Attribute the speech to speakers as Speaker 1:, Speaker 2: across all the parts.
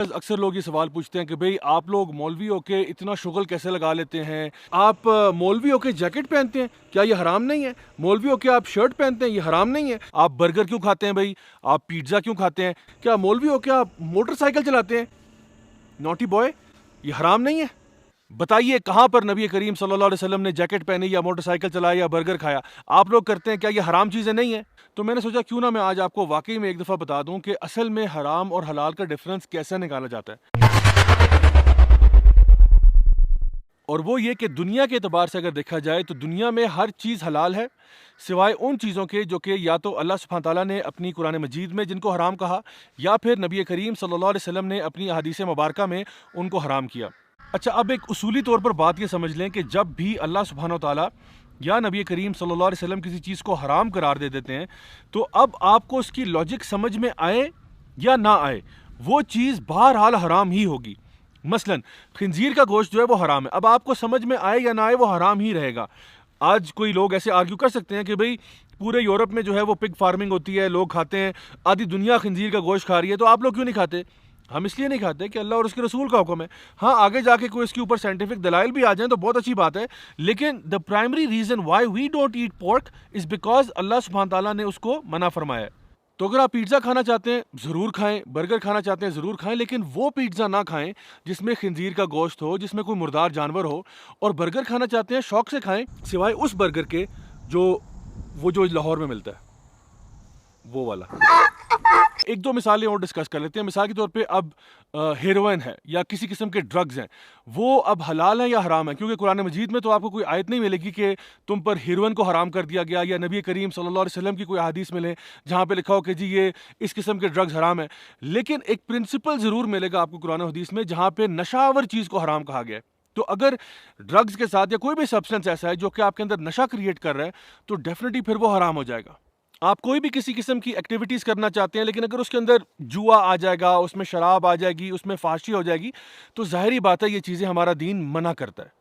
Speaker 1: اکثر لوگ یہ سوال پوچھتے ہیں کہ بھئی آپ لوگ مولوی ہو کے اتنا شغل کیسے لگا لیتے ہیں؟ آپ مولوی ہو کے جیکٹ پہنتے ہیں، کیا یہ حرام نہیں ہے؟ مولوی ہو کے آپ شرٹ پہنتے ہیں، یہ حرام نہیں ہے؟ آپ برگر کیوں کھاتے ہیں بھئی؟ آپ پیزا کیوں کھاتے ہیں؟ کیا مولوی ہو کے آپ موٹر سائیکل چلاتے ہیں؟ نوٹی بوائے، یہ حرام نہیں ہے؟ بتائیے کہاں پر نبی کریم صلی اللہ علیہ وسلم نے جیکٹ پہنی یا موٹر سائیکل چلایا یا برگر کھایا؟ آپ لوگ کرتے ہیں، کیا یہ حرام چیزیں نہیں ہیں؟ تو میں نے سوچا کیوں نہ میں آج آپ کو واقعی میں ایک دفعہ بتا دوں کہ اصل میں حرام اور حلال کا ڈفرنس کیسے نکالا جاتا ہے۔ اور وہ یہ کہ دنیا کے اعتبار سے اگر دیکھا جائے تو دنیا میں ہر چیز حلال ہے سوائے ان چیزوں کے جو کہ یا تو اللہ سبحانہ تعالیٰ نے اپنی قرآن مجید میں جن کو حرام کہا یا پھر نبی کریم صلی اللہ علیہ وسلم نے اپنی احادیث مبارکہ میں ان کو حرام کیا۔ اچھا، اب ایک اصولی طور پر بات یہ سمجھ لیں کہ جب بھی اللہ سبحانہ تعالیٰ یا نبی کریم صلی اللہ علیہ وسلم کسی چیز کو حرام قرار دے دیتے ہیں تو اب آپ کو اس کی لاجک سمجھ میں آئے یا نہ آئے وہ چیز بہرحال حرام ہی ہوگی۔ مثلا خنزیر کا گوشت جو ہے وہ حرام ہے، اب آپ کو سمجھ میں آئے یا نہ آئے وہ حرام ہی رہے گا۔ آج کوئی لوگ ایسے آرگیو کر سکتے ہیں کہ بھئی پورے یورپ میں جو ہے وہ پگ فارمنگ ہوتی ہے، لوگ کھاتے ہیں، آدھی دنیا خنزیر کا گوشت کھا رہی ہے، تو آپ لوگ کیوں نہیں کھاتے؟ ہم اس لیے نہیں کھاتے کہ اللہ اور اس کے رسول کا حکم ہے۔ ہاں، آگے جا کے کوئی اس کے اوپر سائنٹیفک دلائل بھی آ جائیں تو بہت اچھی بات ہے، لیکن the primary reason why we don't eat pork is because اللہ سبحانہ تعالیٰ نے اس کو منع فرمایا ہے۔ تو اگر آپ پیزا کھانا چاہتے ہیں ضرور کھائیں، برگر کھانا چاہتے ہیں ضرور کھائیں، لیکن وہ پیزا نہ کھائیں جس میں خنزیر کا گوشت ہو، جس میں کوئی مردار جانور ہو، اور برگر کھانا چاہتے ہیں شوق سے کھائیں سوائے اس برگر کے جو لاہور میں ملتا ہے، وہ والا۔ ایک دو مثالیں اور ڈسکس کر لیتے ہیں۔ مثال کے طور پہ اب ہیروئن ہے یا کسی قسم کے ڈرگز ہیں، وہ اب حلال ہیں یا حرام ہیں؟ کیونکہ قرآن مجید میں تو آپ کو کوئی آیت نہیں ملے گی کہ تم پر ہیروئن کو حرام کر دیا گیا، یا نبی کریم صلی اللہ علیہ وسلم کی کوئی احادیث ملے جہاں پہ لکھا ہو کہ جی یہ اس قسم کے ڈرگز حرام ہیں۔ لیکن ایک پرنسپل ضرور ملے گا آپ کو قرآن حدیث میں جہاں پہ نشہ آور چیز کو حرام کہا گیا ہے۔ تو اگر ڈرگز کے ساتھ یا کوئی بھی سبسٹنس ایسا ہے جو کہ آپ کے اندر نشہ کریٹ کر رہا ہے تو ڈیفینیٹلی پھر وہ حرام ہو جائے گا۔ آپ کوئی بھی کسی قسم کی ایکٹیویٹیز کرنا چاہتے ہیں، لیکن اگر اس کے اندر جوا آ جائے گا، اس میں شراب آ جائے گی، اس میں فحشی ہو جائے گی، تو ظاہری بات ہے یہ چیزیں ہمارا دین منع کرتا ہے۔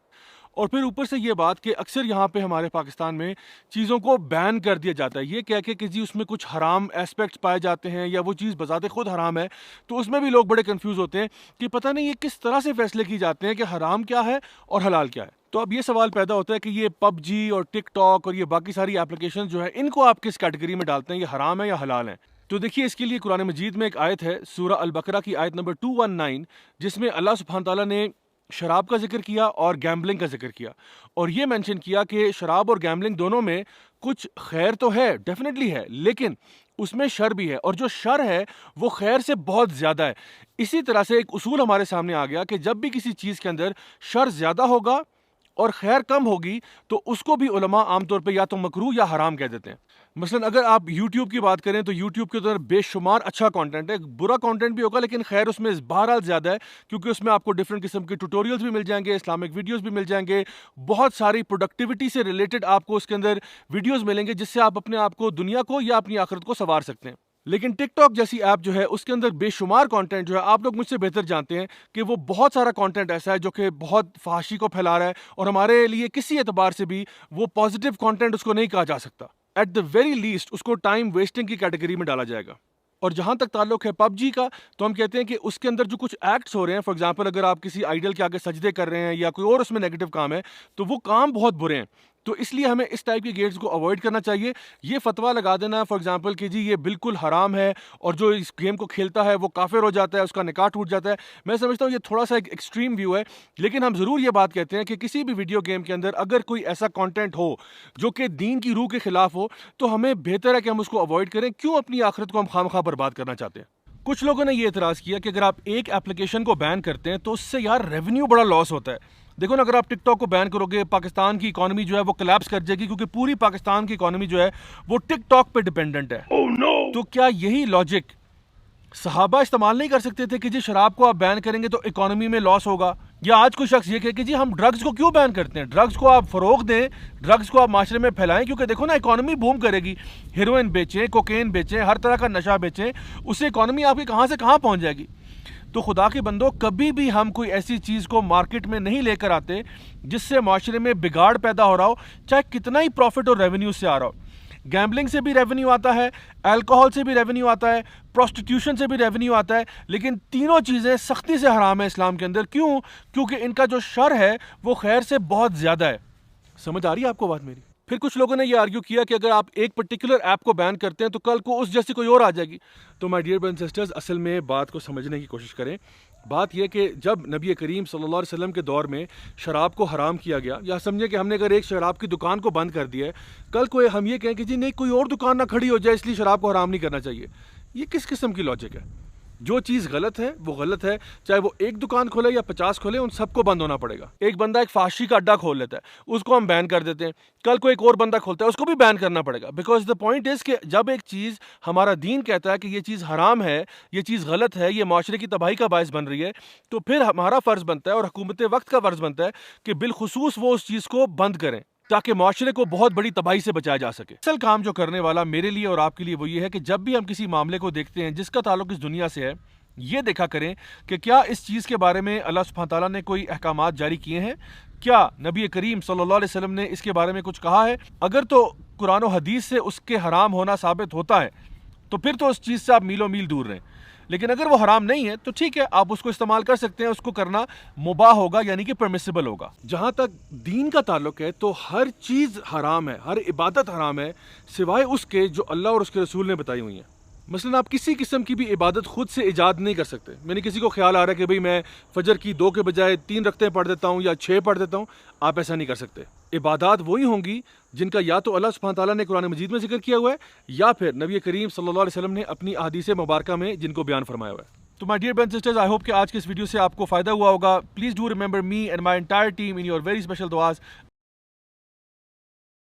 Speaker 1: اور پھر اوپر سے یہ بات کہ اکثر یہاں پہ ہمارے پاکستان میں چیزوں کو بین کر دیا جاتا ہے، یہ کہہ کے کہ جی اس میں کچھ حرام ایسپیکٹس پائے جاتے ہیں یا وہ چیز بذات خود حرام ہے، تو اس میں بھی لوگ بڑے کنفیوز ہوتے ہیں کہ پتہ نہیں یہ کس طرح سے فیصلے کی جاتے ہیں کہ حرام کیا ہے اور حلال کیا ہے۔ تو اب یہ سوال پیدا ہوتا ہے کہ یہ پب جی اور ٹک ٹاک اور یہ باقی ساری اپلیکیشن جو ہے ان کو آپ کس کیٹیگری میں ڈالتے ہیں، یہ حرام ہے یا حلال ہیں؟ تو دیکھیے اس کے لیے قرآن مجید میں ایک آیت ہے، سورہ البقرہ کی آیت نمبر 219، جس میں اللہ سبحانہ تعالیٰ نے شراب کا ذکر کیا اور گیمبلنگ کا ذکر کیا، اور یہ مینشن کیا کہ شراب اور گیمبلنگ دونوں میں کچھ خیر تو ہے، ڈیفینیٹلی ہے، لیکن اس میں شر بھی ہے، اور جو شر ہے وہ خیر سے بہت زیادہ ہے۔ اسی طرح سے ایک اصول ہمارے سامنے آ گیا کہ جب بھی کسی چیز کے اندر شر زیادہ ہوگا اور خیر کم ہوگی تو اس کو بھی علماء عام طور پہ یا تو مکروہ یا حرام کہہ دیتے ہیں۔ مثلا اگر آپ یوٹیوب کی بات کریں تو یوٹیوب کے اندر بے شمار اچھا کانٹینٹ ہے، برا کانٹینٹ بھی ہوگا لیکن خیر اس میں بہرحال زیادہ ہے، کیونکہ اس میں آپ کو ڈفرینٹ قسم کے ٹیوٹوریلز بھی مل جائیں گے، اسلامک ویڈیوز بھی مل جائیں گے، بہت ساری پروڈکٹیوٹی سے ریلیٹڈ آپ کو اس کے اندر ویڈیوز ملیں گے جس سے آپ اپنے آپ کو دنیا کو یا اپنی آخرت کو سنوار سکتے ہیں۔ لیکن ٹک ٹاک جیسی ایپ جو ہے اس کے اندر بے شمار کانٹینٹ جو ہے، آپ لوگ مجھ سے بہتر جانتے ہیں کہ وہ بہت سارا کانٹینٹ ایسا ہے جو کہ بہت فحاشی کو پھیلا رہا ہے، اور ہمارے لیے کسی اعتبار سے بھی وہ پازیٹیو کانٹینٹ اس کو نہیں کہا جا سکتا۔ ایٹ دا ویری لیسٹ اس کو ٹائم ویسٹنگ کی کیٹیگری میں ڈالا جائے گا۔ اور جہاں تک تعلق ہے پب جی کا، تو ہم کہتے ہیں کہ اس کے اندر جو کچھ ایکٹس ہو رہے ہیں، فار ایگزامپل اگر آپ کسی آئیڈل کے آگے سجدے کر رہے ہیں یا کوئی اور اس میں نیگیٹو کام ہے تو وہ کام بہت برے ہیں، تو اس لیے ہمیں اس ٹائپ کی گیمز کو اوائڈ کرنا چاہیے۔ یہ فتویٰ لگا دینا فار ایگزامپل کہ جی یہ بالکل حرام ہے اور جو اس گیم کو کھیلتا ہے وہ کافر ہو جاتا ہے، اس کا نکاح ٹوٹ جاتا ہے، میں سمجھتا ہوں یہ تھوڑا سا ایک ایکسٹریم ویو ہے۔ لیکن ہم ضرور یہ بات کہتے ہیں کہ کسی بھی ویڈیو گیم کے اندر اگر کوئی ایسا کانٹینٹ ہو جو کہ دین کی روح کے خلاف ہو تو ہمیں بہتر ہے کہ ہم اس کو اوائڈ کریں۔ کیوں اپنی آخرت کو ہم خواہ برباد کرنا چاہتے ہیں؟ کچھ لوگوں نے یہ اعتراض کیا کہ اگر آپ ایک اپلیکیشن کو بین کرتے ہیں تو اس سے یار ریونیو بڑا لاس ہوتا ہے۔ دیکھو نا، اگر آپ ٹک ٹاک کو بین کرو گے پاکستان کی اکانومی جو ہے وہ کلیپس کر جائے گی، کیونکہ پوری پاکستان کی اکانومی جو ہے وہ ٹک ٹاک پہ ڈیپینڈنٹ ہے۔ تو کیا یہی لاجک صحابہ استعمال نہیں کر سکتے تھے کہ جی شراب کو آپ بین کریں گے تو اکانومی میں لاس ہوگا؟ یا آج کوئی شخص یہ کہے کہ جی ہم ڈرگز کو کیوں بین کرتے ہیں، ڈرگز کو آپ فروغ دیں، ڈرگز کو آپ معاشرے میں پھیلائیں، کیونکہ دیکھو نا اکانومی بوم کرے گی، ہیروئن بیچیں، کوکین بیچیں، ہر طرح کا نشہ بیچیں، اس سے اکانومی آپ کی کہاں سے کہاں پہنچ جائے گی۔ تو خدا کے بندو، کبھی بھی ہم کوئی ایسی چیز کو مارکیٹ میں نہیں لے کر آتے جس سے معاشرے میں بگاڑ پیدا ہو رہا ہو، چاہے کتنا ہی پروفٹ اور ریونیو سے آ رہا ہو۔ گیمبلنگ سے بھی ریونیو آتا ہے، الکوہول سے بھی ریونیو آتا ہے، پروسٹیٹیوشن سے بھی ریونیو آتا ہے، لیکن تینوں چیزیں سختی سے حرام ہیں اسلام کے اندر. کیوں؟ کیونکہ ان کا جو شر ہے وہ خیر سے بہت زیادہ ہے. سمجھ آ رہی ہے آپ کو بات میری؟ پھر کچھ لوگوں نے یہ آرگیو کیا کہ اگر آپ ایک پرٹیکولر ایپ کو بین کرتے ہیں تو کل کو اس جیسی کوئی اور آ جائے گی. تو my dear brothers and sisters, اصل میں بات کو سمجھنے کی کوشش کریں. بات یہ کہ جب نبی کریم صلی اللہ علیہ وسلم کے دور میں شراب کو حرام کیا گیا، یا سمجھیں کہ ہم نے اگر ایک شراب کی دکان کو بند کر دیا ہے، کل کو ہم یہ کہیں کہ جی نہیں کوئی اور دکان نہ کھڑی ہو جائے اس لیے شراب کو حرام نہیں کرنا چاہیے. یہ کس قسم کی لاجک ہے؟ جو چیز غلط ہے وہ غلط ہے، چاہے وہ ایک دکان کھولے یا 50 کھولے، ان سب کو بند ہونا پڑے گا. ایک بندہ ایک فحاشی کا اڈا کھول لیتا ہے، اس کو ہم بین کر دیتے ہیں، کل کو ایک اور بندہ کھولتا ہے، اس کو بھی بین کرنا پڑے گا. بیکاز دا پوائنٹ از کہ جب ایک چیز ہمارا دین کہتا ہے کہ یہ چیز حرام ہے، یہ چیز غلط ہے، یہ معاشرے کی تباہی کا باعث بن رہی ہے، تو پھر ہمارا فرض بنتا ہے اور حکومت وقت کا فرض بنتا ہے کہ بالخصوص وہ اس چیز کو بند کریں تاکہ معاشرے کو بہت بڑی تباہی سے بچایا جا سکے. اصل کام جو کرنے والا میرے لیے اور آپ کے لیے وہ یہ ہے کہ جب بھی ہم کسی معاملے کو دیکھتے ہیں جس کا تعلق اس دنیا سے ہے، یہ دیکھا کریں کہ کیا اس چیز کے بارے میں اللہ سبحانہ تعالیٰ نے کوئی احکامات جاری کیے ہیں، کیا نبی کریم صلی اللہ علیہ وسلم نے اس کے بارے میں کچھ کہا ہے. اگر تو قرآن و حدیث سے اس کے حرام ہونا ثابت ہوتا ہے تو پھر تو اس چیز سے آپ میلوں میل دور رہیں. لیکن اگر وہ حرام نہیں ہے تو ٹھیک ہے، آپ اس کو استعمال کر سکتے ہیں، اس کو کرنا مباح ہوگا، یعنی کہ پرمیسیبل ہوگا. جہاں تک دین کا تعلق ہے تو ہر چیز حرام ہے، ہر عبادت حرام ہے سوائے اس کے جو اللہ اور اس کے رسول نے بتائی ہوئی ہیں. مثلا آپ کسی قسم کی بھی عبادت خود سے ایجاد نہیں کر سکتے. میں نے کسی کو خیال آ رہا ہے کہ بھئی میں فجر کی 2 کے بجائے 3 رکعتیں پڑھ دیتا ہوں یا 6 پڑھ دیتا ہوں، آپ ایسا نہیں کر سکتے. عبادات وہی ہوں گی جن کا یا تو اللہ سبحانہ تعالیٰ نے قرآن مجید میں ذکر کیا ہوا ہے یا پھر نبی کریم صلی اللہ علیہ وسلم نے اپنی احادیث مبارکہ میں جن کو بیان فرمایا ہوا ہے. تو my dear brothers and sisters, I hope کہ آج کے اس ویڈیو سے آپ کو فائدہ ہوا ہوگا. Please do remember me and my entire team in your very special دعاز.